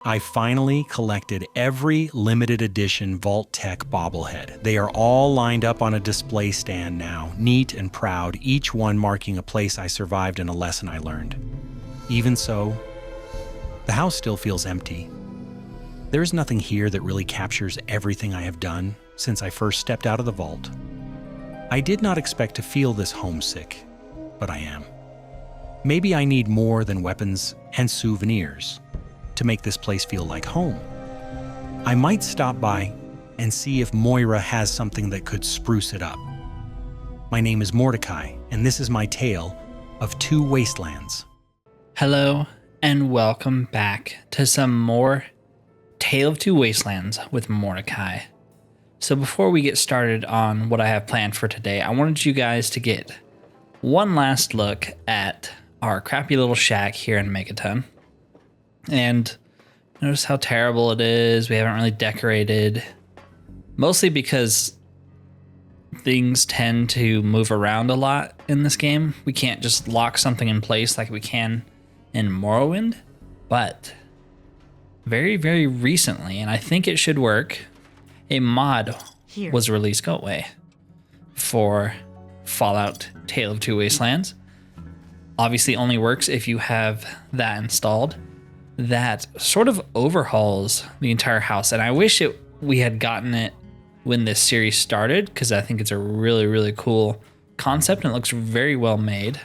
I finally collected every limited edition Vault Tech bobblehead. They are all lined up on a display stand now, neat and proud, each one marking a place I survived and a lesson I learned. Even so, the house still feels empty. There is nothing here that really captures everything I have done since I first stepped out of the vault. I did not expect to feel this homesick, but I am. Maybe I need more than weapons and souvenirs to make this place feel like home. I might stop by and see if Moira has something that could spruce it up. My name is Mordecai, and this is my tale of 2 Wastelands. Hello, and welcome back to some more Tale of 2 Wastelands with Mordecai. So before we get started on what I have planned for today, I wanted you guys to get one last look at our crappy little shack here in Megaton. And notice how terrible it is. We haven't really decorated, mostly because things tend to move around a lot in this game. We can't just lock something in place like we can in Morrowind, but very, very recently, and I think it should work, a mod was released, go away, for Fallout Tale of 2 Wastelands. Obviously only works if you have that installed. That sort of overhauls the entire house, and I wish we had gotten it when this series started, because I think it's a really, really cool concept and it looks very well made.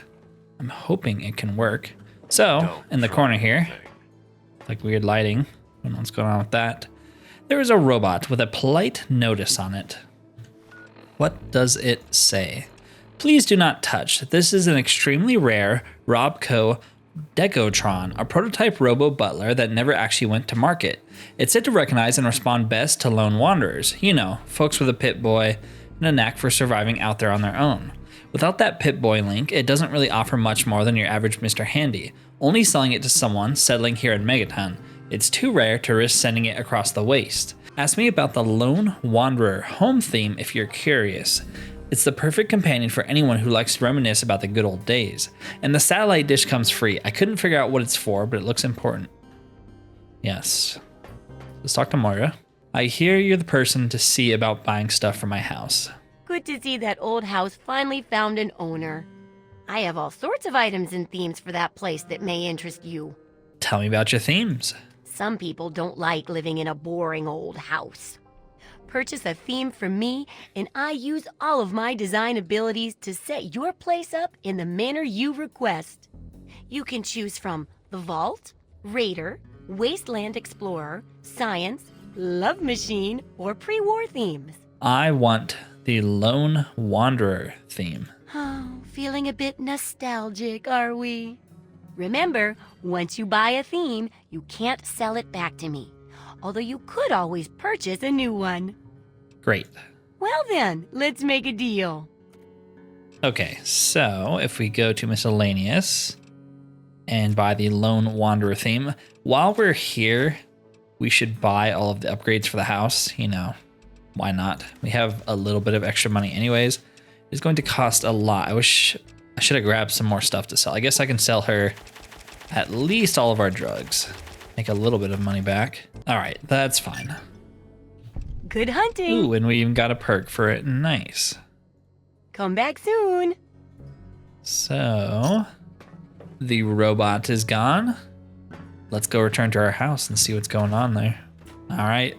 I'm hoping it can work. So, in the corner here, like weird lighting, I don't know what's going on with that, there is a robot with a polite notice on it. What does it say? Please do not touch. This is an extremely rare Robco Decotron, a prototype robo-butler that never actually went to market. It's said to recognize and respond best to lone wanderers. You know, folks with a Pip-Boy and a knack for surviving out there on their own. Without that Pip-Boy link, it doesn't really offer much more than your average Mr. Handy, only selling it to someone settling here in Megaton. It's too rare to risk sending it across the waste. Ask me about the Lone Wanderer home theme if you're curious. It's the perfect companion for anyone who likes to reminisce about the good old days. And the satellite dish comes free. I couldn't figure out what it's for, but it looks important. Yes. Let's talk to Moira. I hear you're the person to see about buying stuff for my house. Good to see that old house finally found an owner. I have all sorts of items and themes for that place that may interest you. Tell me about your themes. Some people don't like living in a boring old house. Purchase a theme from me, and I use all of my design abilities to set your place up in the manner you request. You can choose from the Vault, Raider, Wasteland Explorer, Science, Love Machine, or pre-war themes. I want the Lone Wanderer theme. Oh, feeling a bit nostalgic, are we? Remember, once you buy a theme, you can't sell it back to me. Although you could always purchase a new one. Great. Well then, let's make a deal. Okay, so if we go to miscellaneous and buy the Lone Wanderer theme, while we're here, we should buy all of the upgrades for the house. You know, why not? We have a little bit of extra money anyways. It's going to cost a lot. I wish I should have grabbed some more stuff to sell. I guess I can sell her at least all of our drugs. Make a little bit of money back. All right, that's fine. Good hunting. Ooh, and we even got a perk for it. Nice. Come back soon. So, the robot is gone. Let's go return to our house and see what's going on there. All right.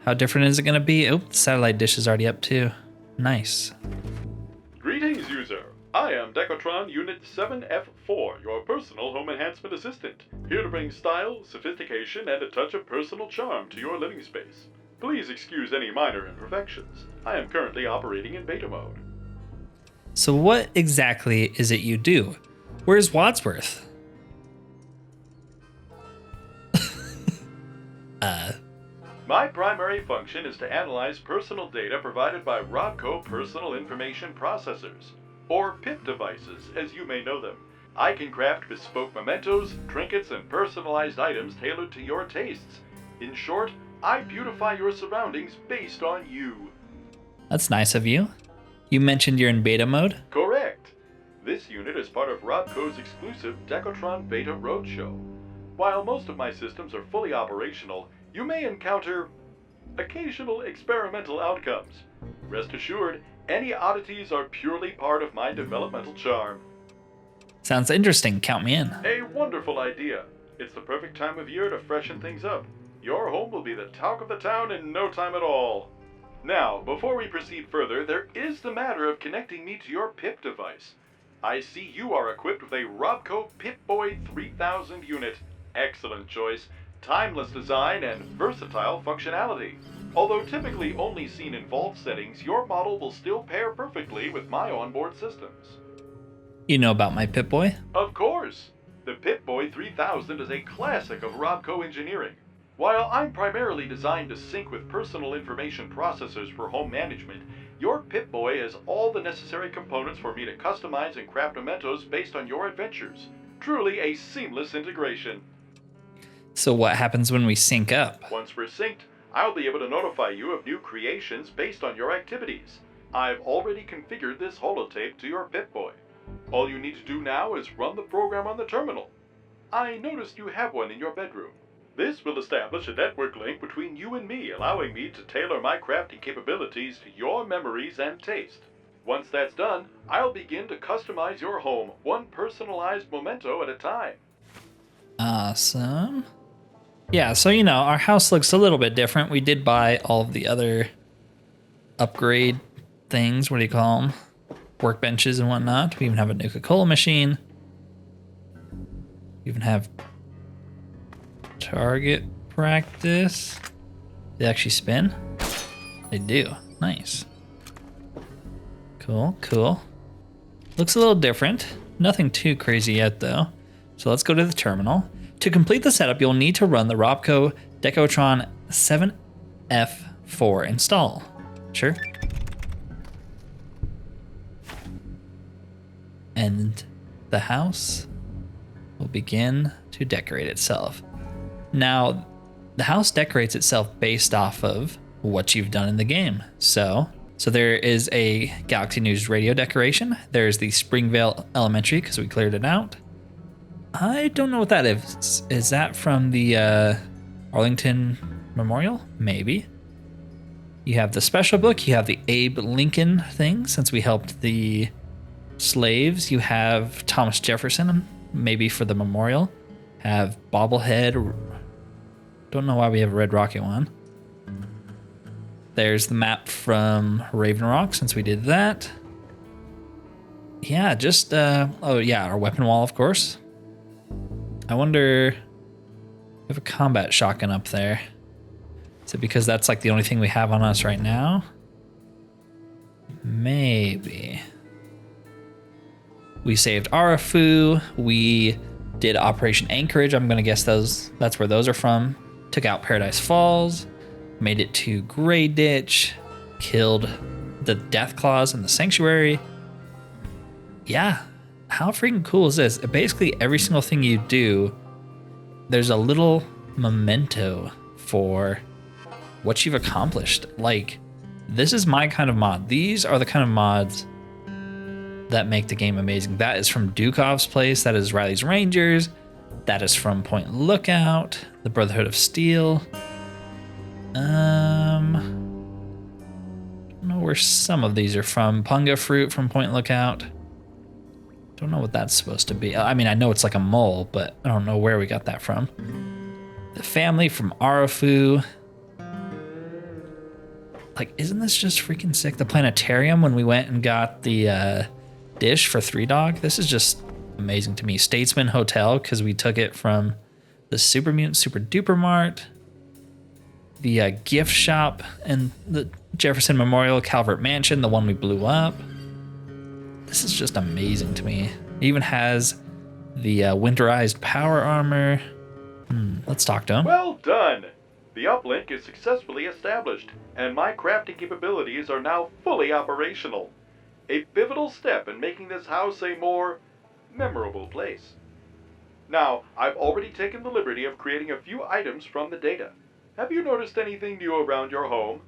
How different is it going to be? Oh, the satellite dish is already up too. Nice. Greetings, user. I am Decotron Unit 7F4, your personal home enhancement assistant, here to bring style, sophistication, and a touch of personal charm to your living space. Please excuse any minor imperfections. I am currently operating in beta mode. So what exactly is it you do? Where's Wadsworth? My primary function is to analyze personal data provided by Robco Personal Information Processors, or PIP devices, as you may know them. I can craft bespoke mementos, trinkets, and personalized items tailored to your tastes. In short, I beautify your surroundings based on you. That's nice of you. You mentioned you're in beta mode? Correct. This unit is part of Robco's exclusive Decotron Beta Roadshow. While most of my systems are fully operational, you may encounter occasional experimental outcomes. Rest assured, any oddities are purely part of my developmental charm. Sounds interesting. Count me in. A wonderful idea. It's the perfect time of year to freshen things up. Your home will be the talk of the town in no time at all. Now, before we proceed further, there is the matter of connecting me to your PIP device. I see you are equipped with a Robco Pip-Boy 3000 unit. Excellent choice, timeless design, and versatile functionality. Although typically only seen in vault settings, your model will still pair perfectly with my onboard systems. You know about my Pip-Boy? Of course! The Pip-Boy 3000 is a classic of Robco engineering. While I'm primarily designed to sync with personal information processors for home management, your Pip-Boy has all the necessary components for me to customize and craft mementos based on your adventures. Truly a seamless integration. So what happens when we sync up? Once we're synced, I'll be able to notify you of new creations based on your activities. I've already configured this holotape to your Pip-Boy. All you need to do now is run the program on the terminal. I noticed you have one in your bedroom. This will establish a network link between you and me, allowing me to tailor my crafting capabilities to your memories and taste. Once that's done, I'll begin to customize your home, one personalized memento at a time. Awesome. Yeah, so our house looks a little bit different. We did buy all of the other upgrade things. What do you call them? Workbenches and whatnot. We even have a Nuka-Cola machine. We even have target practice. They actually spin? They do. Nice. Cool, cool. Looks a little different. Nothing too crazy yet, though. So let's go to the terminal. To complete the setup, you'll need to run the Robco Decotron 7F4 install. Sure. And the house will begin to decorate itself. Now, the house decorates itself based off of what you've done in the game. So there is a Galaxy News radio decoration. There's the Springvale Elementary, because we cleared it out. I don't know what that is. Is that from the Arlington Memorial? Maybe. You have the special book. You have the Abe Lincoln thing, since we helped the slaves. You have Thomas Jefferson, maybe for the memorial. Have bobblehead. Don't know why we have a Red Rocket one. There's the map from Raven Rock, since we did that. Yeah, just, our weapon wall, of course. I wonder, we have a combat shotgun up there. Is it because that's like the only thing we have on us right now? Maybe. We saved Arafu. We did Operation Anchorage. I'm going to guess that's where those are from. Took out Paradise Falls. Made it to Grey Ditch. Killed the Death Claws in the Sanctuary. Yeah. How freaking cool is this? Basically, every single thing you do, there's a little memento for what you've accomplished. Like, this is my kind of mod. These are the kind of mods that make the game amazing. That is from Dukov's place. That is Riley's Rangers. That is from Point Lookout. The Brotherhood of Steel. I don't know where some of these are from. Punga Fruit from Point Lookout. Don't know what that's supposed to be. I mean, I know it's like a mole, but I don't know where we got that from. The family from Arafu. Like, isn't this just freaking sick? The planetarium when we went and got the dish for Three Dog. This is just amazing to me. Statesman Hotel, because we took it from the Super Mutant Super Duper Mart. The gift shop and the Jefferson Memorial Calvert Mansion, the one we blew up. This is just amazing to me. It even has the winterized power armor. Let's talk to him. Well done! The uplink is successfully established, and my crafting capabilities are now fully operational. A pivotal step in making this house a more memorable place. Now, I've already taken the liberty of creating a few items from the data. Have you noticed anything new around your home?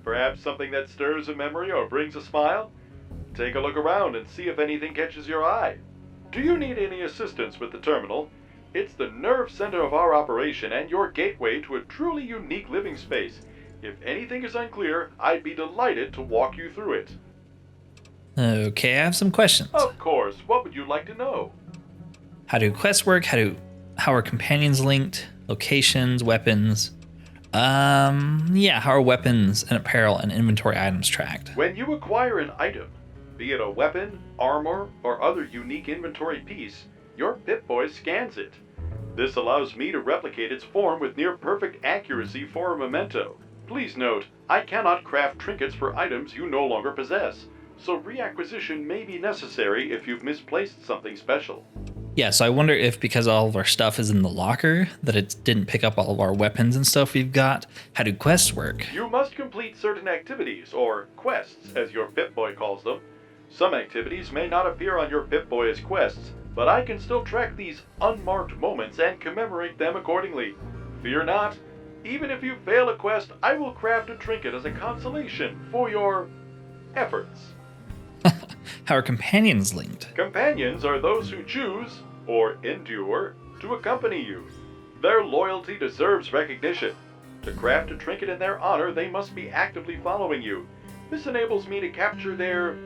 Perhaps something that stirs a memory or brings a smile? Take a look around and see if anything catches your eye. Do you need any assistance with the terminal? It's the nerve center of our operation and your gateway to a truly unique living space. If anything is unclear, I'd be delighted to walk you through it. Okay, I have some questions. Of course, what would you like to know? How do quests work? How are companions linked? Locations, weapons? Yeah, how are weapons and apparel and inventory items tracked? When you acquire an item, be it a weapon, armor, or other unique inventory piece, your Pip-Boy scans it. This allows me to replicate its form with near-perfect accuracy for a memento. Please note, I cannot craft trinkets for items you no longer possess, so reacquisition may be necessary if you've misplaced something special. Yeah, so I wonder if because all of our stuff is in the locker, that it didn't pick up all of our weapons and stuff we've got. How do quests work? You must complete certain activities, or quests, as your Pip-Boy calls them. Some activities may not appear on your Pip-Boy as quests, but I can still track these unmarked moments and commemorate them accordingly. Fear not. Even if you fail a quest, I will craft a trinket as a consolation for your efforts. How are companions linked? Companions are those who choose, or endure, to accompany you. Their loyalty deserves recognition. To craft a trinket in their honor, they must be actively following you. This enables me to capture their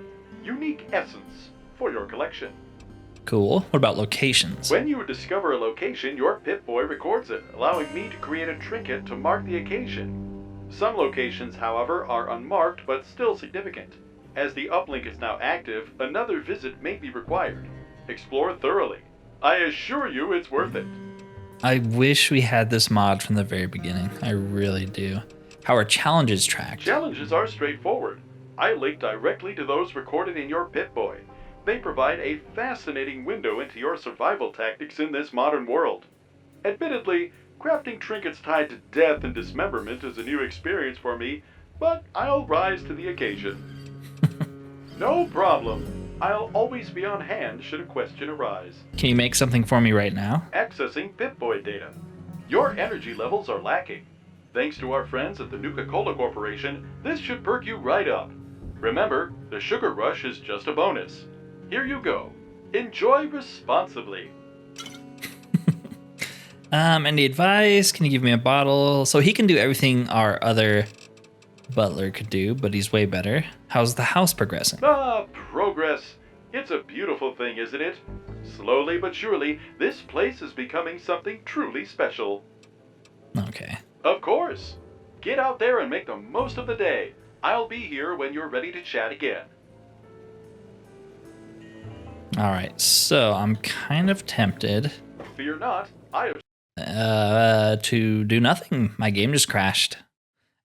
unique essence for your collection. Cool. What about locations? When you discover a location, your Pip-Boy records it, allowing me to create a trinket to mark the occasion. Some locations, however, are unmarked but still significant. As the uplink is now active, another visit may be required. Explore thoroughly. I assure you it's worth it. I wish we had this mod from the very beginning. I really do. How are challenges tracked? Challenges are straightforward. I link directly to those recorded in your Pip-Boy. They provide a fascinating window into your survival tactics in this modern world. Admittedly, crafting trinkets tied to death and dismemberment is a new experience for me, but I'll rise to the occasion. No problem. I'll always be on hand should a question arise. Can you make something for me right now? Accessing Pip-Boy data. Your energy levels are lacking. Thanks to our friends at the Nuka-Cola Corporation, this should perk you right up. Remember, the sugar rush is just a bonus. Here you go. Enjoy responsibly. Any advice? Can you give me a bottle? So he can do everything our other Butler could do, but he's way better. How's the house progressing? Progress. It's a beautiful thing, isn't it? Slowly but surely, this place is becoming something truly special. Okay. Of course. Get out there and make the most of the day. I'll be here when you're ready to chat again. All right, so I'm kind of tempted Fear not, I have... to do nothing. My game just crashed.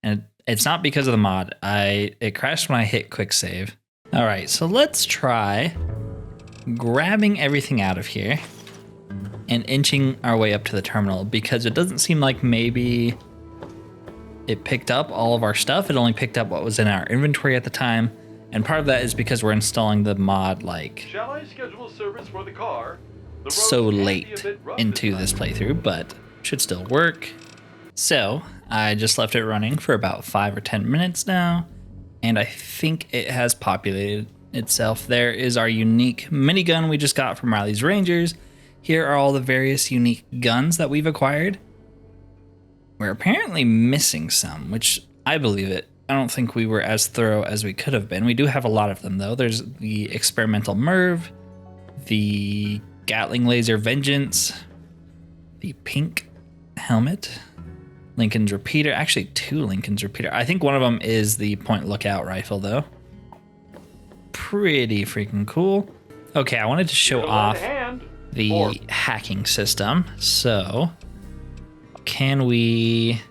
And it's not because of the mod. It crashed when I hit quick save. All right, so let's try grabbing everything out of here and inching our way up to the terminal, because it doesn't seem like maybe it picked up all of our stuff. It only picked up what was in our inventory at the time. And part of that is because we're installing the mod like Shall I schedule service for the car? The so road can be a late bit rough into this playthrough, but should still work. So I just left it running for about 5 or 10 minutes now, and I think it has populated itself. There is our unique minigun we just got from Riley's Rangers. Here are all the various unique guns that we've acquired. We're apparently missing some, which I believe it. I don't think we were as thorough as we could have been. We do have a lot of them, though. There's the Experimental Merv, the Gatling Laser Vengeance, the Pink Helmet, Lincoln's Repeater. Actually, 2 Lincoln's Repeater. I think one of them is the Point Lookout Rifle, though. Pretty freaking cool. Okay, I wanted to show off the hacking system. So, can we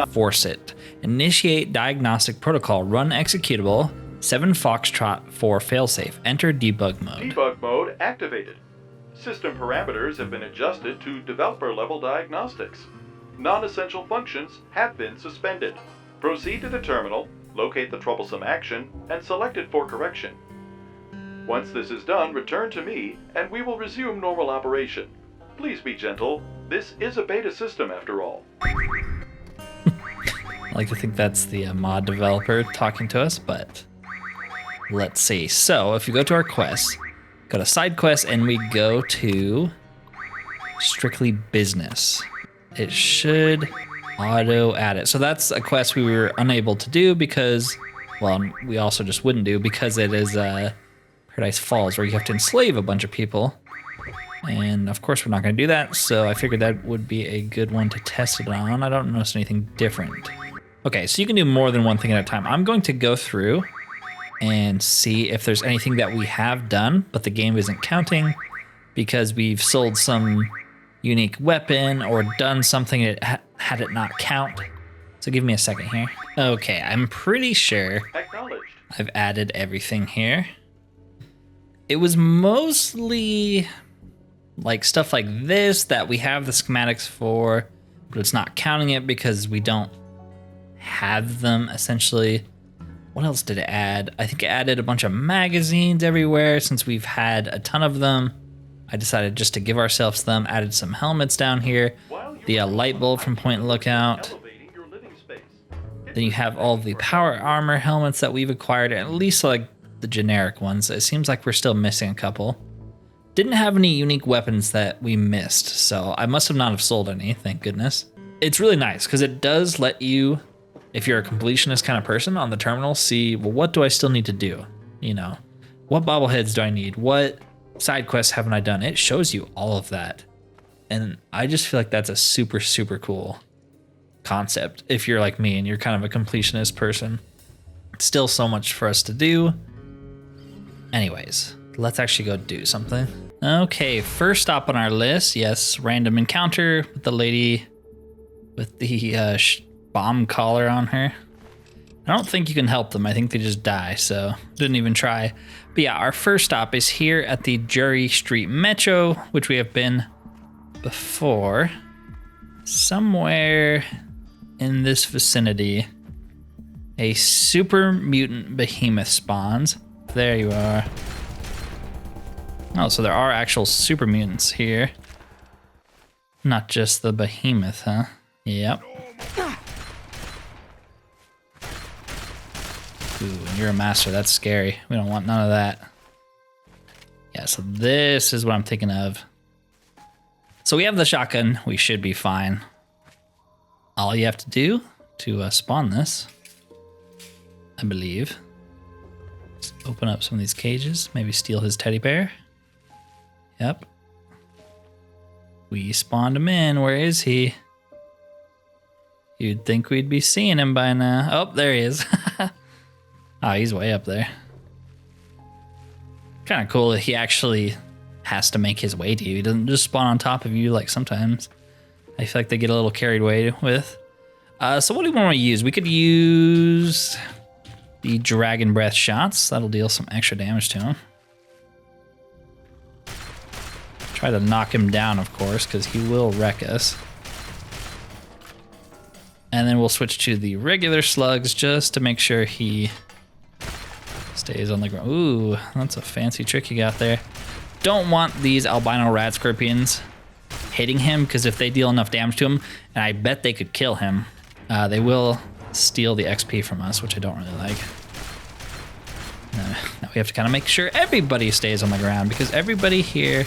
force it? Initiate diagnostic protocol. Run executable. 7 Foxtrot for failsafe. Enter debug mode. Debug mode activated. System parameters have been adjusted to developer level diagnostics. Non-essential functions have been suspended. Proceed to the terminal, locate the troublesome action, and select it for correction. Once this is done, return to me, and we will resume normal operation. Please be gentle. This is a beta system after all. I like to think that's the mod developer talking to us, but let's see. So if you go to our quests, go to side quests, and we go to strictly business. It should auto add it. So that's a quest we were unable to do because, well, we also just wouldn't do because it is Paradise Falls where you have to enslave a bunch of people. And of course we're not going to do that, so I figured that would be a good one to test it on. I don't notice anything different. Okay, so you can do more than one thing at a time. I'm going to go through and see if there's anything that we have done, but the game isn't counting because we've sold some unique weapon or done something that had it not count. So give me a second here. Okay, I'm pretty sure I've added everything here. It was mostly like stuff like this that we have the schematics for, but it's not counting it because we don't have them essentially. What else did it add? I think it added a bunch of magazines everywhere since we've had a ton of them. I decided just to give ourselves them, added some helmets down here, the light bulb from Point Lookout. Then you have all the power armor helmets that we've acquired, at least like the generic ones. It seems like we're still missing a couple. Didn't have any unique weapons that we missed, so I must have not have sold any, thank goodness. It's really nice because it does let you, if you're a completionist kind of person on the terminal, see, well, what do I still need to do? You know, what bobbleheads do I need? What side quests haven't I done? It shows you all of that. And I just feel like that's a super, super cool concept. If you're like me and you're kind of a completionist person, it's still so much for us to do. Anyways, let's actually go do something. Okay, first stop on our list. Yes, random encounter with the lady with the bomb collar on her. I don't think you can help them. I think they just die, so didn't even try. But yeah, our first stop is here at the Jury Street Metro, which we have been before. Somewhere in this vicinity, a Super Mutant Behemoth spawns. There you are. Oh, so there are actual super mutants here. Not just the Behemoth, huh? Yep. Ooh, and you're a master. That's scary. We don't want none of that. Yeah, so this is what I'm thinking of. So we have the shotgun. We should be fine. All you have to do to spawn this, I believe, is open up some of these cages. Maybe steal his teddy bear. Yep. We spawned him in. Where is he? You'd think we'd be seeing him by now. Oh, there he is. Oh, he's way up there. Kind of cool that he actually has to make his way to you. He doesn't just spawn on top of you like sometimes. I feel like they get a little carried away with. So what do we want to use? We could use the Dragon Breath shots. That'll deal some extra damage to him. Try to knock him down, of course, because he will wreck us. And then we'll switch to the regular slugs just to make sure he stays on the ground. Ooh, that's a fancy trick you got there. Don't want these albino rat scorpions hitting him, because if they deal enough damage to him, and I bet they could kill him, they will steal the XP from us, which I don't really like. Now we have to kind of make sure everybody stays on the ground, because everybody here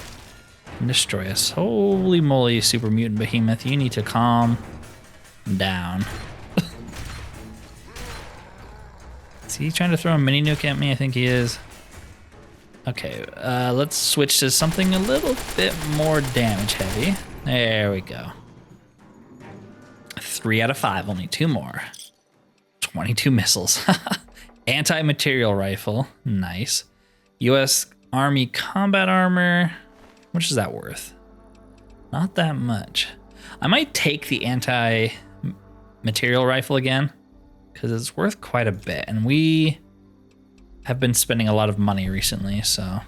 can destroy us. Holy moly, Super Mutant Behemoth, you need to calm down. Is he trying to throw a mini nuke at me? I think he is. Okay, let's switch to something a little bit more damage heavy. There we go. 3 out of 5, only 2 more. 22 missiles. Anti-material rifle, nice. U.S. Army combat armor. How much is that worth? Not that much. I might take the anti-material rifle again, because it's worth quite a bit, and we have been spending a lot of money recently, so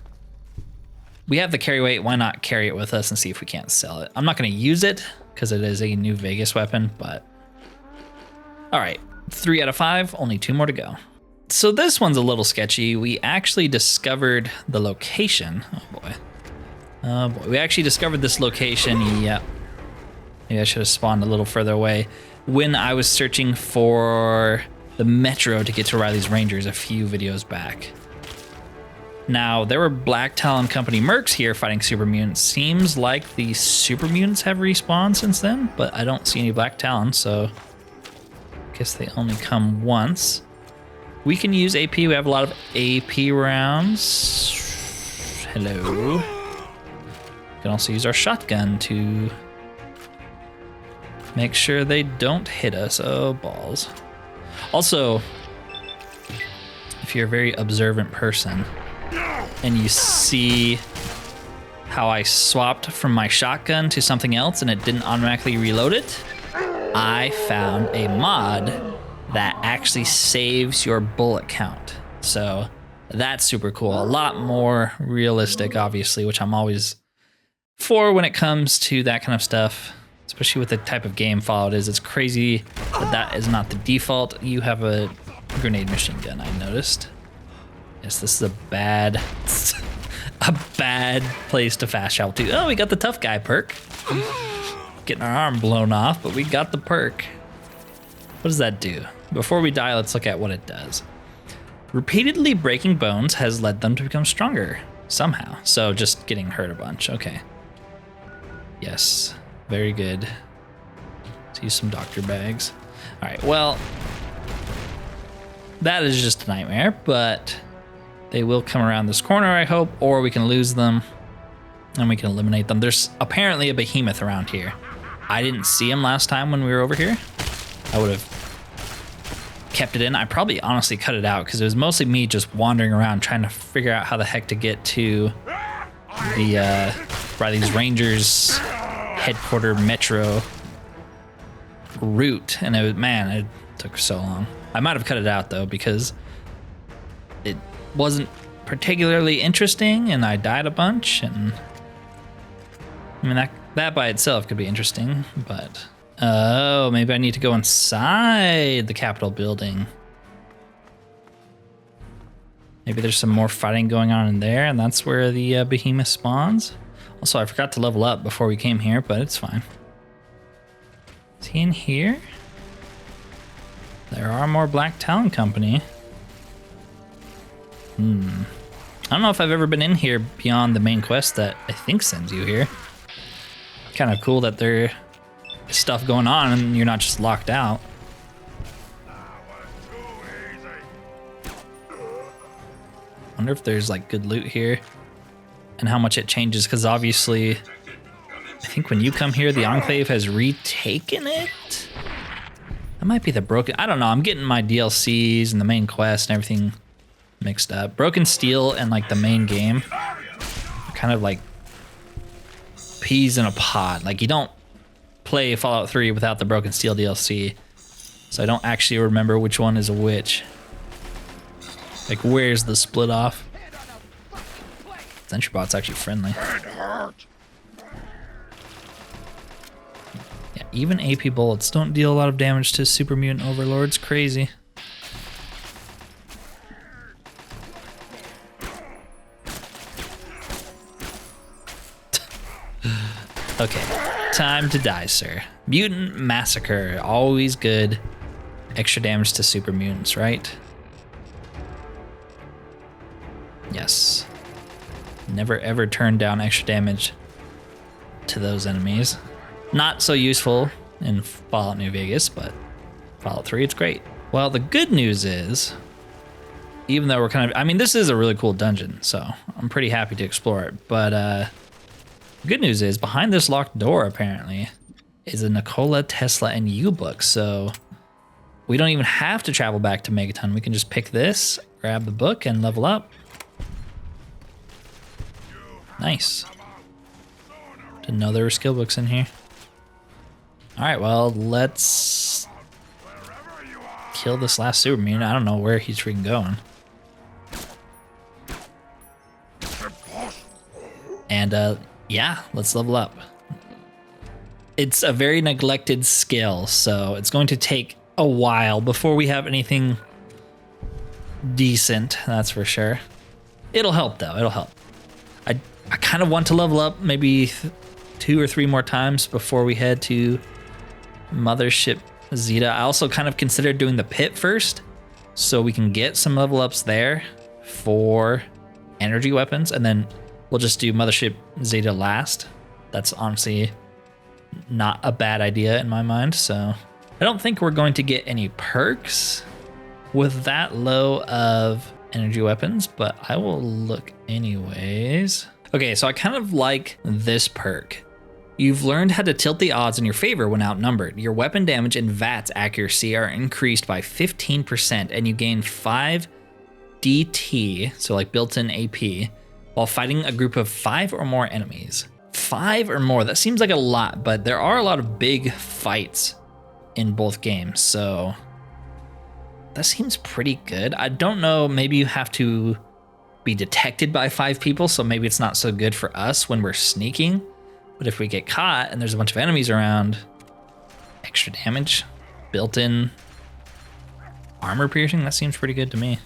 we have the carry weight. Why not carry it with us and see if we can't sell it? I'm not going to use it because it is a new Vegas weapon, but all right, 3 out of 5, only 2 more to go. So this one's a little sketchy. We actually discovered the location. Oh boy. Oh boy, we actually discovered this location. Yep. Maybe I should have spawned a little further away when I was searching for the metro to get to Riley's Rangers a few videos back. Now, there were Black Talon Company mercs here fighting Super Mutants. Seems like the Super Mutants have respawned since then, but I don't see any Black Talon, so I guess they only come once. We can use AP. We have a lot of AP rounds. Hello. We can also use our shotgun to make sure they don't hit us. Oh, balls. Also, if you're a very observant person and you see how I swapped from my shotgun to something else and it didn't automatically reload it, I found a mod that actually saves your bullet count. So that's super cool. A lot more realistic, obviously, which I'm always for when it comes to that kind of stuff, especially with the type of game Fallout is. It's crazy that that is not the default. You have a grenade machine gun, I noticed. Yes, this is a bad place to fast travel to. Oh, we got the tough guy perk. Getting our arm blown off, but we got the perk. What does that do? Before we die, let's look at what it does. Repeatedly breaking bones has led them to become stronger, somehow. So just getting hurt a bunch, okay. Yes, very good. Let's use some doctor bags. All right, well, that is just a nightmare, but they will come around this corner, I hope, or we can lose them and we can eliminate them. There's apparently a behemoth around here. I didn't see him last time when we were over here. I would have kept it in. I probably honestly cut it out because it was mostly me just wandering around trying to figure out how the heck to get to the Riley's Rangers headquarter metro route, and it was, man, it took so long. I might have cut it out though because it wasn't particularly interesting and I died a bunch, and I mean that by itself could be interesting, but oh, maybe I need to go inside the Capitol building. Maybe there's some more fighting going on in there, and that's where the behemoth spawns. Also, I forgot to level up before we came here, but it's fine. Is he in here? There are more Black Talon Company. I don't know if I've ever been in here beyond the main quest that I think sends you here. Kind of cool that there's stuff going on and you're not just locked out. Wonder if there's like good loot here and how much it changes, because obviously I think when you come here the Enclave has retaken it. That might be the broken, I don't know, I'm getting my DLCs and the main quest and everything mixed up. Broken Steel and like the main game are kind of like peas in a pod. Like you don't play Fallout 3 without the Broken Steel DLC, so I don't actually remember which one is which. Like, where's the split off? Sentry Bot's actually friendly. Yeah, even AP bullets don't deal a lot of damage to Super Mutant Overlords. Crazy. Okay, time to die, sir. Mutant Massacre, always good. Extra damage to super mutants, right? Yes. Never ever turn down extra damage to those enemies. Not so useful in Fallout New Vegas, but Fallout 3, it's great. Well, the good news is, even though we're kind of, I mean, this is a really cool dungeon, so I'm pretty happy to explore it, but the good news is, behind this locked door, apparently, is a Nikola Tesla and U book, so we don't even have to travel back to Megaton. We can just pick this, grab the book, and level up. Nice. Didn't know there were skill books in here. All right, well, let's kill this last super mutant. I don't know where he's freaking going. And yeah, let's level up. It's a very neglected skill, so it's going to take a while before we have anything decent, that's for sure. It'll help though, it'll help. I kind of want to level up maybe 2 or 3 more times before we head to Mothership Zeta. I also kind of considered doing the pit first so we can get some level ups there for energy weapons, and then we'll just do Mothership Zeta last. That's honestly not a bad idea in my mind. So I don't think we're going to get any perks with that low of energy weapons, but I will look anyways. Okay, so I kind of like this perk. You've learned how to tilt the odds in your favor when outnumbered. Your weapon damage and VATS accuracy are increased by 15%, and you gain 5 DT, so like built-in AP, while fighting a group of 5 or more enemies. 5 or more, that seems like a lot, but there are a lot of big fights in both games, so that seems pretty good. I don't know, maybe you have to be detected by 5 people, so maybe it's not so good for us when we're sneaking. But if we get caught and there's a bunch of enemies around, extra damage, built-in armor piercing, that seems pretty good to me.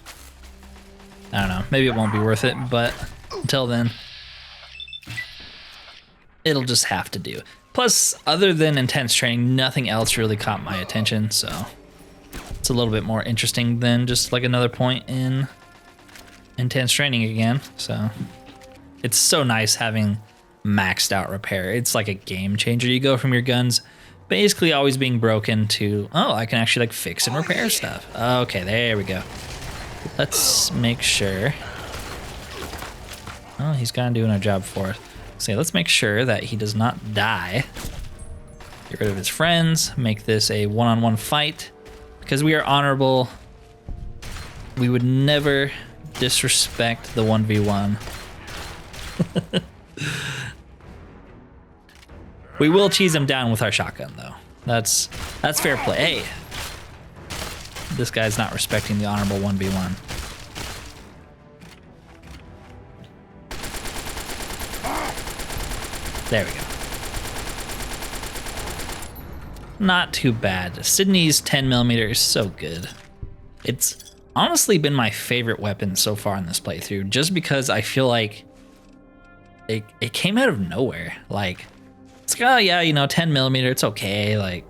I don't know, maybe it won't be worth it, but until then, it'll just have to do. Plus, other than intense training, nothing else really caught my attention, so it's a little bit more interesting than just like another point in intense training again. So it's so nice having maxed out repair. It's like a game changer. You go from your guns basically always being broken to, oh, I can actually like fix and repair stuff. Okay, there we go. Let's make sure. Oh, he's kind of doing our job for us. So let's make sure that he does not die. Get rid of his friends, make this a one-on-one fight. Because we are honorable, we would never disrespect the 1v1. We will cheese him down with our shotgun, though. That's fair play. Hey, this guy's not respecting the honorable 1v1. There we go. Not too bad. Sydney's 10mm is so good. It's honestly been my favorite weapon so far in this playthrough, just because I feel like it came out of nowhere. Like, it's like, oh yeah, you know, 10mm, it's okay. Like,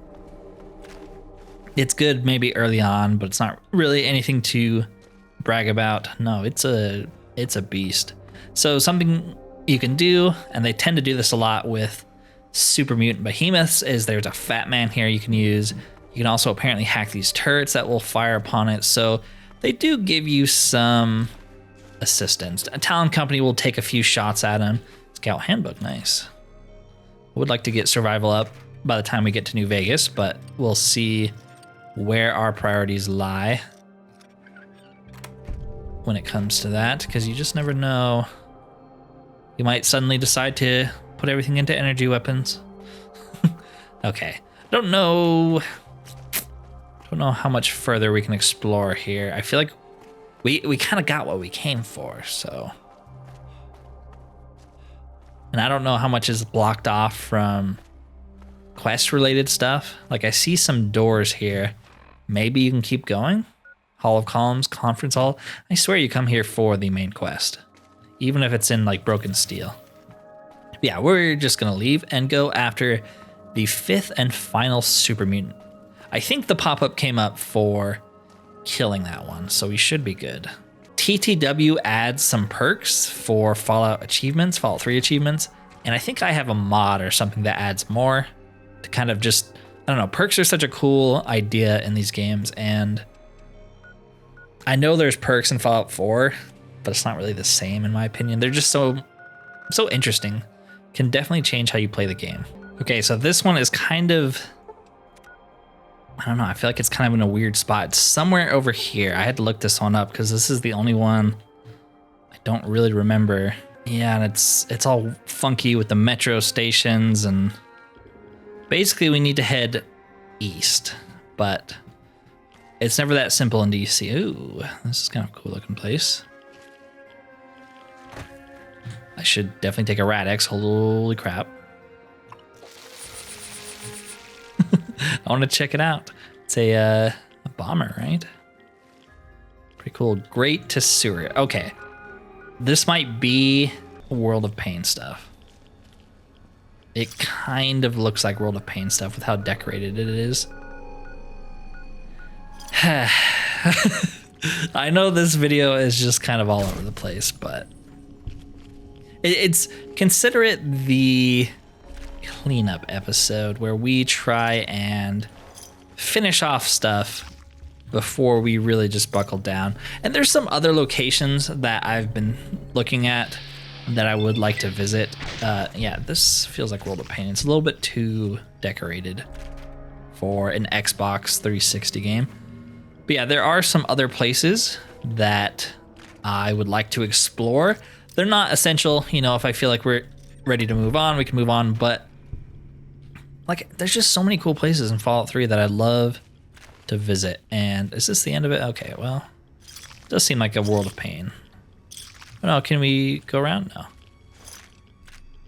it's good maybe early on, but it's not really anything to brag about. No, it's a beast. So something you can do, and they tend to do this a lot with Super Mutant Behemoths, is there's a Fat Man here you can use. You can also apparently hack these turrets that will fire upon it. So they do give you some assistance. A Talon Company will take a few shots at him. Scout Handbook, nice. Would like to get survival up by the time we get to New Vegas, but we'll see where our priorities lie when it comes to that, because you just never know. You might suddenly decide to put everything into energy weapons. Okay, don't know how much further we can explore here. I feel like we kind of got what we came for, so. And I don't know how much is blocked off from quest-related stuff. Like, I see some doors here. Maybe you can keep going? Hall of Columns, Conference Hall. I swear you come here for the main quest, even if it's in, like, Broken Steel. Yeah, we're just gonna leave and go after the 5th and final Super Mutant. I think the pop-up came up for killing that one, so we should be good. TTW adds some perks for Fallout achievements, Fallout 3 achievements, and I think I have a mod or something that adds more to kind of just, I don't know, perks are such a cool idea in these games, and I know there's perks in Fallout 4, but it's not really the same in my opinion. They're just so interesting. Can definitely change how you play the game. Okay, so this one is kind of, I don't know, I feel like it's kind of in a weird spot. It's somewhere over here. I had to look this one up because this is the only one I don't really remember. Yeah, and it's all funky with the metro stations, and basically we need to head east, but it's never that simple in DC. Ooh, this is kind of a cool looking place. I should definitely take a Rad-X. Holy crap. I want to check it out. It's a bomber, right? Pretty cool. Great to sewer. Okay. This might be World of Pain stuff. It kind of looks like World of Pain stuff with how decorated it is. I know this video is just kind of all over the place, but It's consider it the cleanup episode where we try and finish off stuff before we really just buckle down. And there's some other locations that I've been looking at that I would like to visit. Yeah, this feels like World of Pain. It's a little bit too decorated for an Xbox 360 game. But yeah, there are some other places that I would like to explore. They're not essential, you know, if I feel like we're ready to move on, we can move on, but like there's just so many cool places in Fallout 3 that I'd love to visit. And is this the end of it? Okay, well, it does seem like a World of Pain. Oh, no, can we go around? No.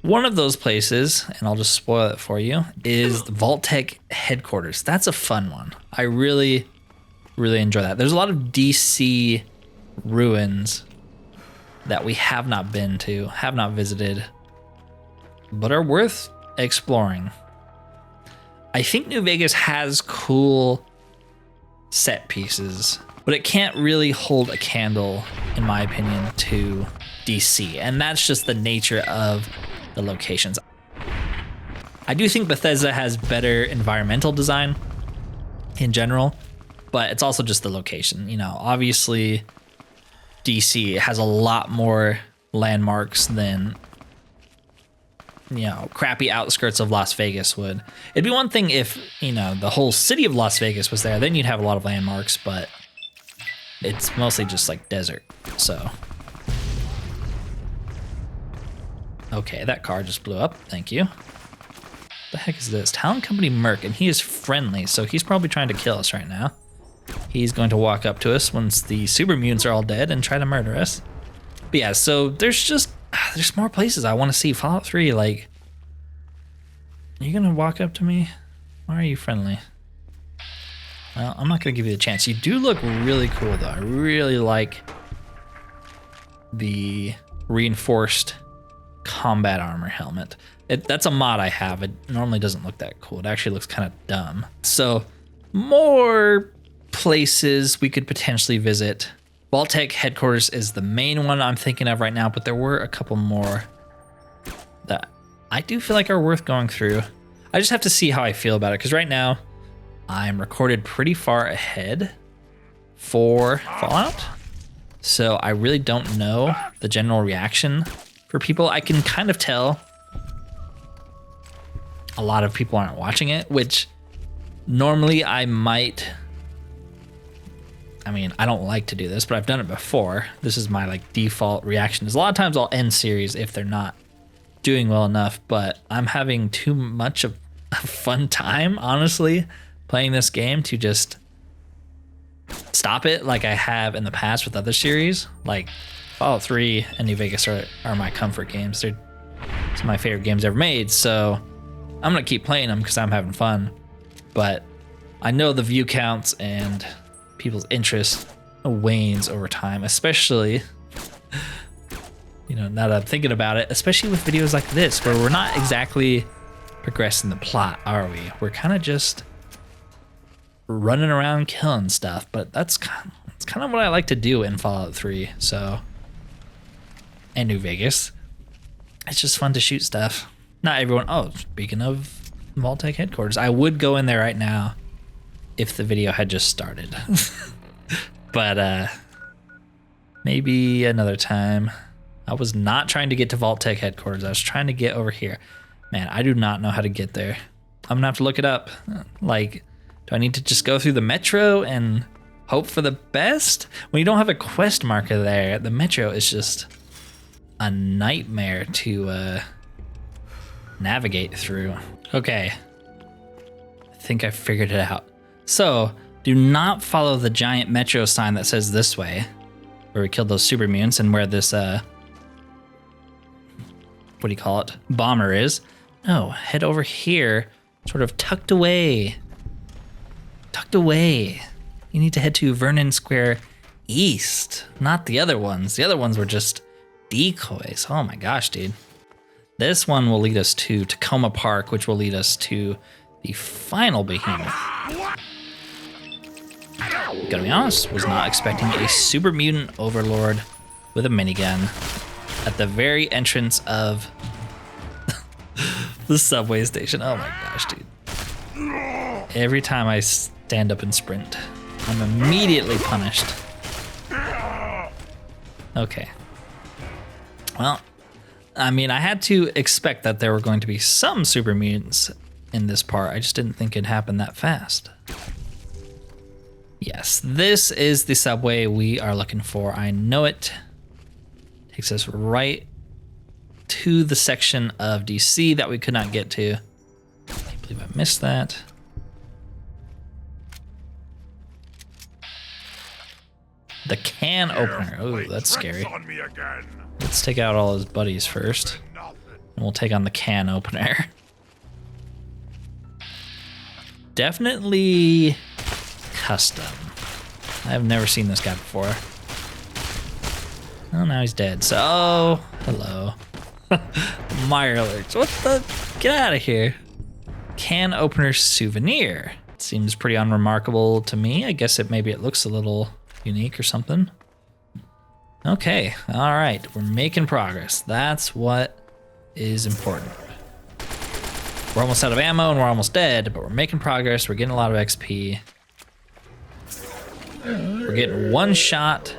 One of those places, and I'll just spoil it for you, is the Vault-Tec headquarters. That's a fun one. I really enjoy that. There's a lot of DC ruins that we have not been to, have not visited, but are worth exploring. I think New Vegas has cool set pieces, but it can't really hold a candle, in my opinion, to DC. And that's just the nature of the locations. I do think Bethesda has better environmental design in general, but it's also just the location. You know, obviously DC has a lot more landmarks than, you know, crappy outskirts of Las Vegas would. It'd be one thing if, you know, the whole city of Las Vegas was there, then you'd have a lot of landmarks, but it's mostly just like desert, so. Okay, that car just blew up, thank you. The heck is this? Talent Company Merc, and he is friendly, so he's probably trying to kill us right now. He's going to walk up to us once the super mutants are all dead and try to murder us. But yeah, so there's more places I want to see. Fallout 3, like, are you gonna walk up to me? Why are you friendly? Well, I'm not gonna give you the chance. You do look really cool though. I really like the reinforced combat armor helmet. That's a mod I have. It normally doesn't look that cool. It actually looks kind of dumb. So more places we could potentially visit. Vault-Tec headquarters is the main one I'm thinking of right now, but there were a couple more that I do feel like are worth going through. I just have to see how I feel about it, because right now I'm recorded pretty far ahead for Fallout. So I really don't know the general reaction for people. I can kind of tell a lot of people aren't watching it, which normally I might. I mean, I don't like to do this, but I've done it before. This is my like default reaction. Is a lot of times I'll end series if they're not doing well enough, but I'm having too much of a fun time, honestly, playing this game to just stop it like I have in the past with other series. Like Fallout 3 and New Vegas are my comfort games. They're some of my favorite games ever made, so I'm gonna keep playing them because I'm having fun. But I know the view counts and people's interest wanes over time, especially, you know, now that I'm thinking about it, especially with videos like this, where we're not exactly progressing the plot, are we? We're kind of just running around killing stuff, but that's kind of what I like to do in Fallout 3, so, and New Vegas. It's just fun to shoot stuff. Not everyone, oh, speaking of Vault-Tec headquarters, I would go in there right now if the video had just started. But maybe another time. I was not trying to get to Vault-Tec headquarters. I was trying to get over here. Man, I do not know how to get there. I'm gonna have to look it up. Like, do I need to just go through the metro and hope for the best? When you don't have a quest marker there, the metro is just a nightmare to navigate through. Okay, I think I figured it out. So, do not follow the giant metro sign that says this way, where we killed those super mutants and where this, what do you call it, bomber is. No, head over here, sort of tucked away. Tucked away. You need to head to Vernon Square East, not the other ones. The other ones were just decoys. Oh my gosh, dude. This one will lead us to Tacoma Park, which will lead us to the final behemoth. Gotta be honest, was not expecting a super mutant overlord with a minigun. at the very entrance of the subway station. Oh my gosh, dude. Every time I stand up and sprint, I'm immediately punished. Okay. Well, I mean, I had to expect that there were going to be some super mutants in this part. I just didn't think it'd happen that fast. Yes, this is the subway we are looking for. I know it. Takes us right to the section of DC that we could not get to. I can't believe I missed that. The can opener. Oh, that's scary. Let's take out all his buddies first. And we'll take on the can opener. Definitely custom. I've never seen this guy before. Oh, now he's dead. So, oh, hello. Mirelurks. What the? Get out of here. Can opener souvenir. Seems pretty unremarkable to me. I guess maybe it looks a little unique or something. Okay, all right, we're making progress. That's what is important. We're almost out of ammo and we're almost dead, but we're making progress. We're getting a lot of XP. We're getting one shot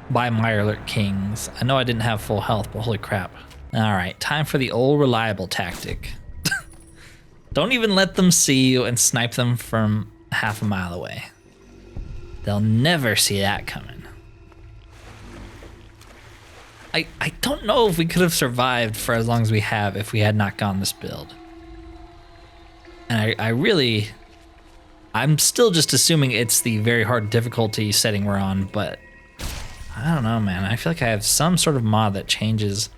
by Mirelurk Kings. I know I didn't have full health, but holy crap. All right, time for the old reliable tactic. Don't even let them see you and snipe them from half a mile away. They'll never see that coming. I don't know if we could have survived for as long as we have if we had not gone this build. And I'm still just assuming it's the very hard difficulty setting we're on, but I don't know, man. I feel like I have some sort of mod that changes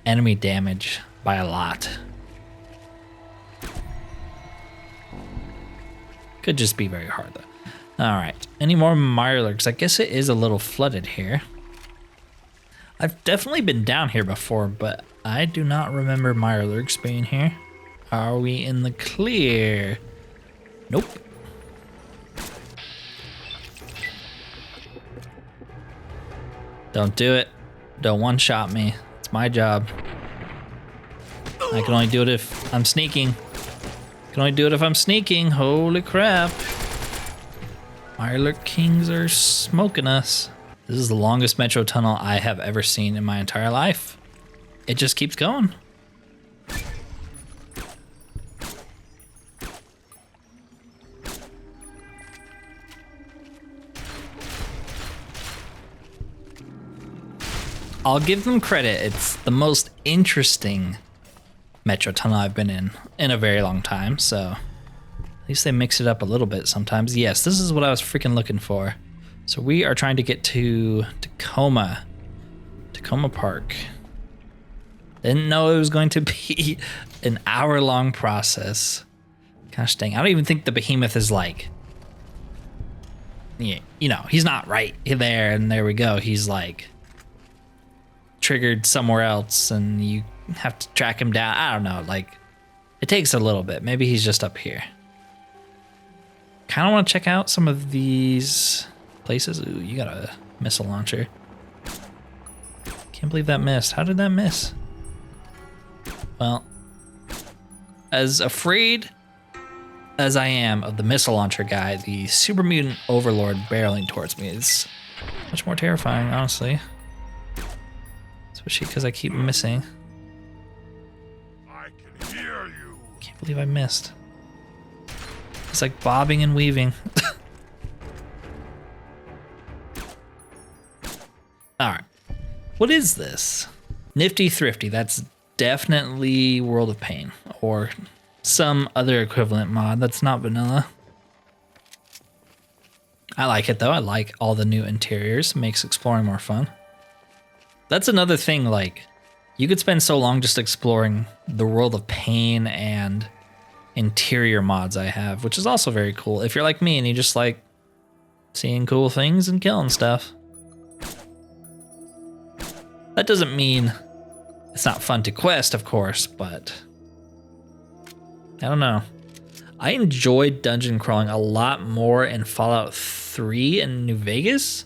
enemy damage by a lot. Could just be very hard though. All right, any more Mirelurks? I guess it is a little flooded here. I've definitely been down here before, but I do not remember Mirelurks being here. Are we in the clear? Nope. Don't do it. Don't one-shot me. It's my job. I can only do it if I'm sneaking. I can only do it if I'm sneaking. Holy crap. Mirelurk Kings are smoking us. This is the longest metro tunnel I have ever seen in my entire life. It just keeps going. I'll give them credit. It's the most interesting metro tunnel I've been in a very long time. So at least they mix it up a little bit sometimes. Yes, this is what I was freaking looking for. So we are trying to get to Tacoma Park. Didn't know it was going to be an hour-long process. Gosh dang, I don't even think the Behemoth is like, you know, he's not right there and there we go. He's like triggered somewhere else and you have to track him down. I don't know, like it takes a little bit. Maybe he's just up here. Kind of want to check out some of these places. Ooh, you got a missile launcher. Can't believe that missed. How did that miss? Well, as afraid as I am of the missile launcher guy, the super mutant overlord barreling towards me is much more terrifying, honestly. Especially because I keep missing. I can hear you. Can't believe I missed. It's like bobbing and weaving. All right, what is this? Nifty Thrifty, that's definitely World of Pain or some other equivalent mod that's not vanilla. I like it though, I like all the new interiors, it makes exploring more fun. That's another thing, like, you could spend so long just exploring the World of Pain and interior mods I have, which is also very cool. If you're like me and you just like seeing cool things and killing stuff. That doesn't mean it's not fun to quest, of course, but I don't know. I enjoyed dungeon crawling a lot more in Fallout 3 and New Vegas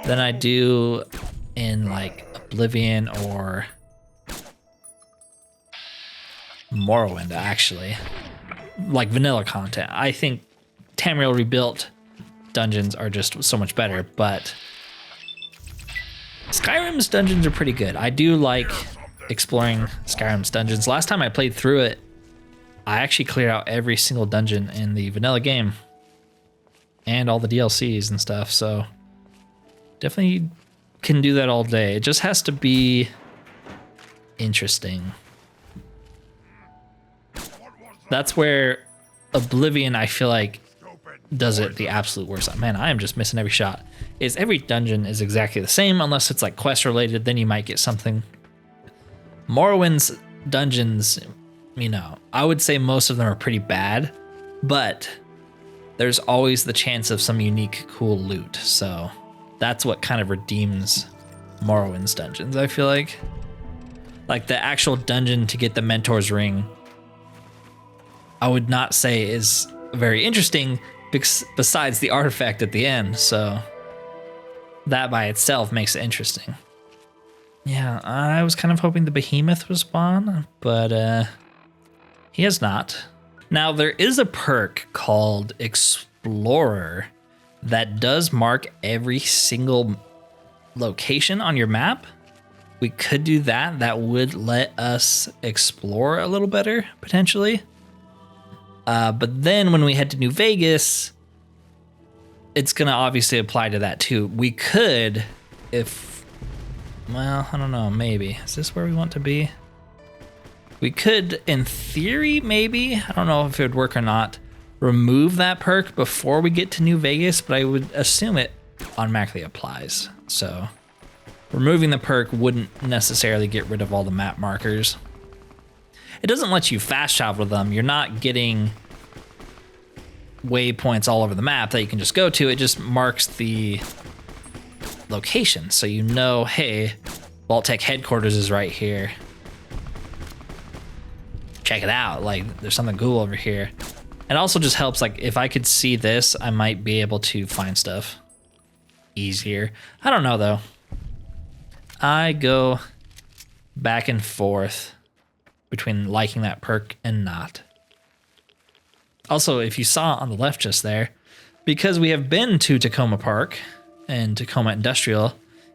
than I do in like a Oblivion or Morrowind, actually. Like vanilla content. I think Tamriel Rebuilt dungeons are just so much better, but Skyrim's dungeons are pretty good. I do like exploring Skyrim's dungeons. Last time I played through it, I actually cleared out every single dungeon in the vanilla game and all the DLCs and stuff, so definitely can do that all day. It just has to be interesting. That's where Oblivion, I feel like, does it the absolute worst. Man, I am just missing every shot. Is every dungeon is exactly the same unless it's like quest related, then you might get something. Morrowind's dungeons, you know, I would say most of them are pretty bad, but there's always the chance of some unique cool loot. So that's what kind of redeems Morrowind's dungeons, I feel like. Like the actual dungeon to get the Mentor's Ring, I would not say is very interesting besides the artifact at the end. So that by itself makes it interesting. Yeah, I was kind of hoping the Behemoth would spawn, but he has not. Now there is a perk called Explorer that does mark every single location on your map. We could do that. That would let us explore a little better, potentially. But then when we head to New Vegas, it's going to obviously apply to that too. We could, well, I don't know, maybe. Is this where we want to be? We could, in theory, maybe, I don't know if it would work or not, remove that perk before we get to New Vegas, but I would assume it automatically applies. So removing the perk wouldn't necessarily get rid of all the map markers. It doesn't let you fast travel them. You're not getting waypoints all over the map that you can just go to. It just marks the location. So you know, hey, Vault-Tec headquarters is right here. Check it out. Like, there's something cool over here. It also just helps, like, if I could see this, I might be able to find stuff easier. I don't know, though. I go back and forth between liking that perk and not. Also, if you saw on the left just there, because we have been to Tacoma Park and Tacoma Industrial,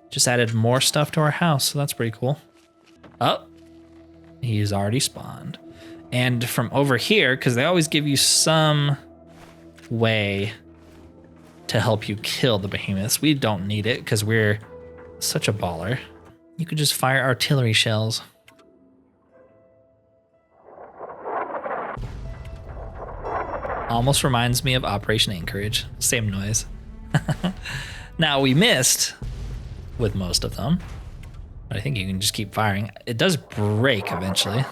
just added more stuff to our house, so that's pretty cool. Oh, he's already spawned. And from over here, because they always give you some way to help you kill the behemoths, we don't need it because we're such a baller. You could just fire artillery shells. Almost reminds me of Operation Anchorage. Same noise. Now, we missed with most of them, but I think you can just keep firing. It does break eventually.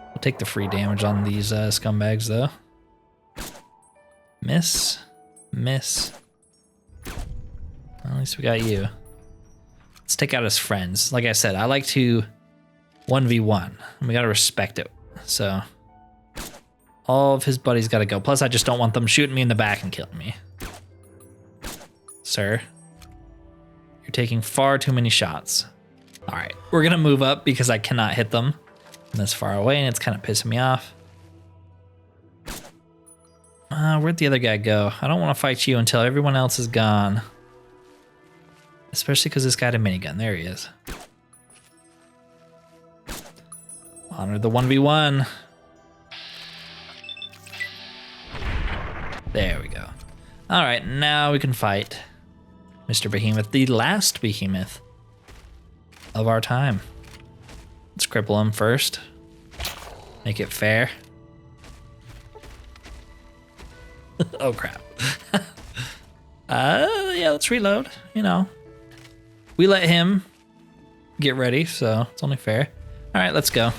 We'll take the free damage on these scumbags, though. Miss. Miss. Well, at least we got you. Let's take out his friends. Like I said, I like to 1v1. We gotta respect it. So all of his buddies gotta go. Plus, I just don't want them shooting me in the back and killing me. Sir, you're taking far too many shots. All right, we're gonna move up because I cannot hit them this far away, and it's kind of pissing me off. Where'd the other guy go? I don't want to fight you until everyone else is gone. Especially because this guy had a minigun. There he is. Honor the 1v1. There we go. All right, now we can fight Mr. Behemoth, the last behemoth of our time. Let's cripple him first. Make it fair. Oh, crap. Yeah, let's reload, you know. We let him get ready, so it's only fair. All right, let's go.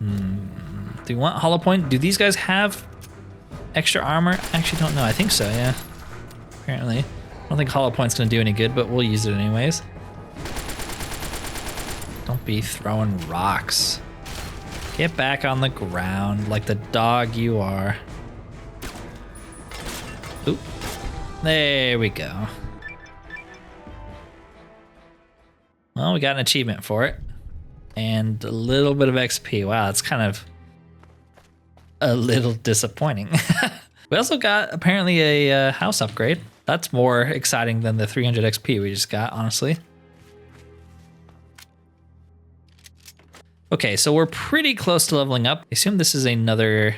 Do you want hollow point? Do these guys have extra armor? I actually don't know. I think so, yeah. Apparently. I don't think hollow point's gonna do any good, but we'll use it anyways. Don't be throwing rocks. Get back on the ground like the dog you are. There we go. Well, we got an achievement for it. And a little bit of XP. Wow, that's kind of a little disappointing. We also got apparently a house upgrade. That's more exciting than the 300 XP we just got, honestly. Okay, so we're pretty close to leveling up. I assume this is another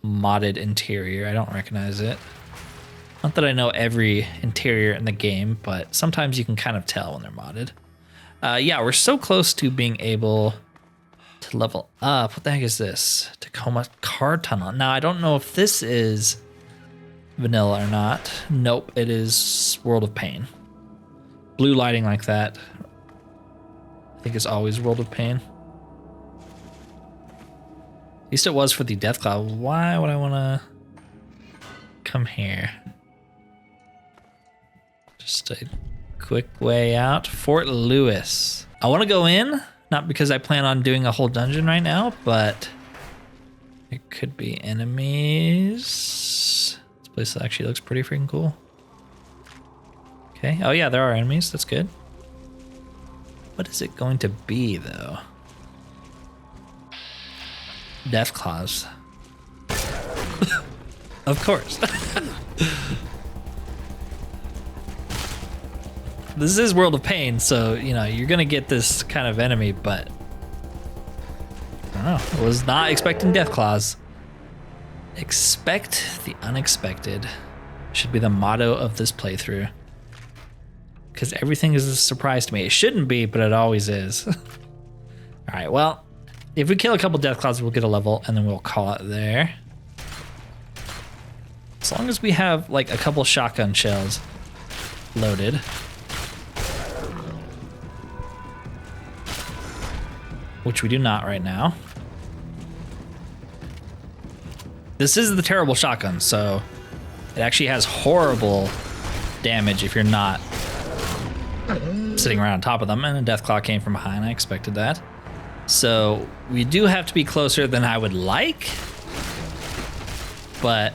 modded interior. I don't recognize it. Not that I know every interior in the game, but sometimes you can kind of tell when they're modded. Yeah, we're so close to being able to level up. What the heck is this? Tacoma Car Tunnel. Now, I don't know if this is vanilla or not. Nope, it is World of Pain. Blue lighting like that, I think it's always World of Pain. At least it was for the Death Cloud. Why would I want to come here? Just a quick way out. Fort Lewis. I want to go in, not because I plan on doing a whole dungeon right now, but it could be enemies. This place actually looks pretty freaking cool. Okay. Oh yeah, there are enemies. That's good. What is it going to be, though? Death Claws. Of course. This is World of Pain, so, you know, you're going to get this kind of enemy, but I don't know. I was not expecting Death Claws. Expect the unexpected should be the motto of this playthrough. Because everything is a surprise to me. It shouldn't be, but it always is. All right, well, if we kill a couple Death Claws, we'll get a level, and then we'll call it there. As long as we have, like, a couple shotgun shells loaded. Which we do not right now. This is the terrible shotgun, so it actually has horrible damage if you're not sitting around on top of them, and a Death Claw came from behind. I expected that. So we do have to be closer than I would like, but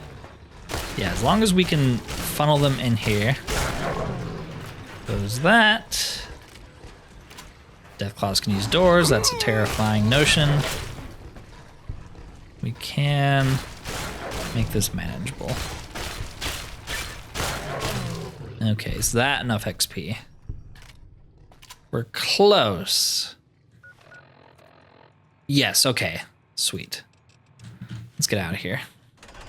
yeah, as long as we can funnel them in here. Goes that. Death Claws can use doors. That's a terrifying notion. We can make this manageable. Okay, is that enough XP? We're close. Yes, okay. Sweet. Let's get out of here.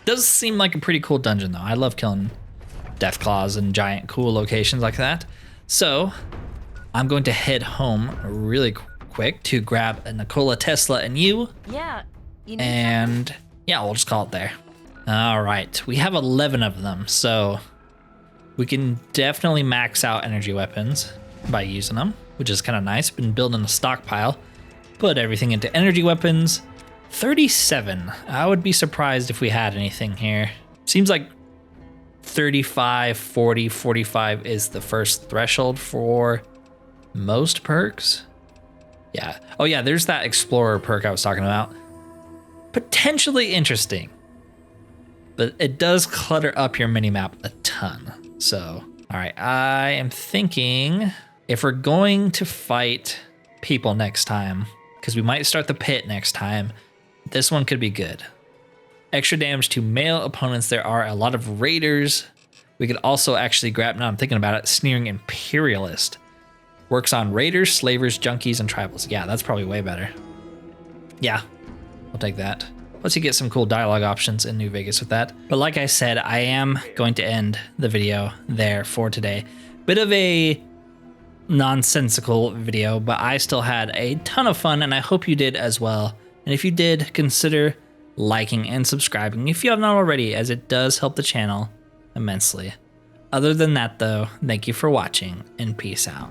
Does seem like a pretty cool dungeon, though. I love killing Death Claws in giant cool locations like that. So I'm going to head home really quick to grab a Nikola Tesla and you. Yeah. You know and yeah, we'll just call it there. All right, we have 11 of them, so we can definitely max out energy weapons by using them, which is kind of nice. Been building a stockpile. Put everything into energy weapons. 37. I would be surprised if we had anything here. Seems like 35, 40, 45 is the first threshold for most perks. Yeah. Oh yeah, there's that Explorer perk I was talking about. Potentially interesting, but it does clutter up your minimap a ton. So, all right, I am thinking if we're going to fight people next time, because we might start the pit next time, this one could be good. Extra damage to male opponents. There are a lot of raiders. We could also actually grab, now I'm thinking about it, Sneering Imperialist. Works on raiders, slavers, junkies, and tribals. Yeah, that's probably way better. Yeah, I'll take that. Plus you get some cool dialogue options in New Vegas with that. But like I said, I am going to end the video there for today. Bit of a nonsensical video, but I still had a ton of fun, and I hope you did as well. And if you did, consider liking and subscribing if you have not already, as it does help the channel immensely. Other than that though, thank you for watching, and peace out.